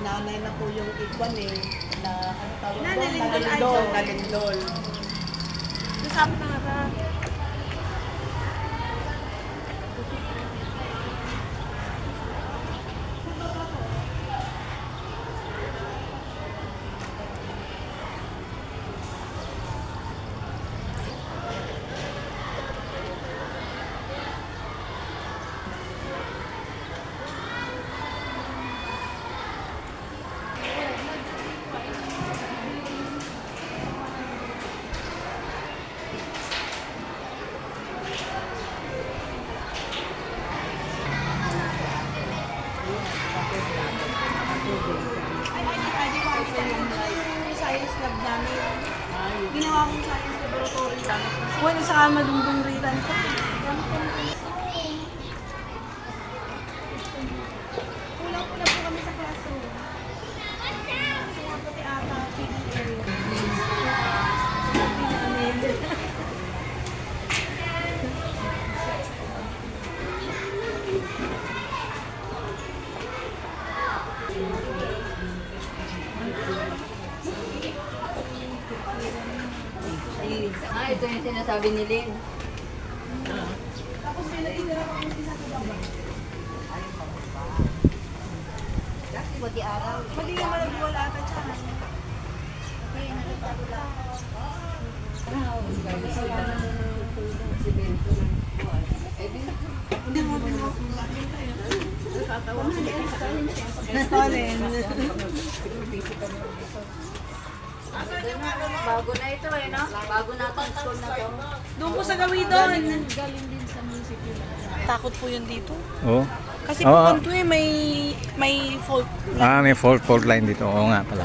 nanay na po yung ikwan eh. Na ano tawag Nanay doon? Lindol, Nalindol. Idol. Nalindol. Sabi na nga. Yung science lab namin. Ginawa kong science laboratory. Bueno, saka madungdong ritan ko. Kulang-kulang po kami sa classroom. Kaya pati ata, feeding area. Ito yung sinasabi ni Lynn. Tapos may natitira pa kung isa sa baba. Buti araw. Mali naman nagwala ata siya. Hindi mo Stolen. Bago na ito eh, no? Bago na itong school na to. Doon po sa Gawidon. Takot po yun dito. Oo. Kasi Oo. po may fault. May fault line dito. Oo nga pala.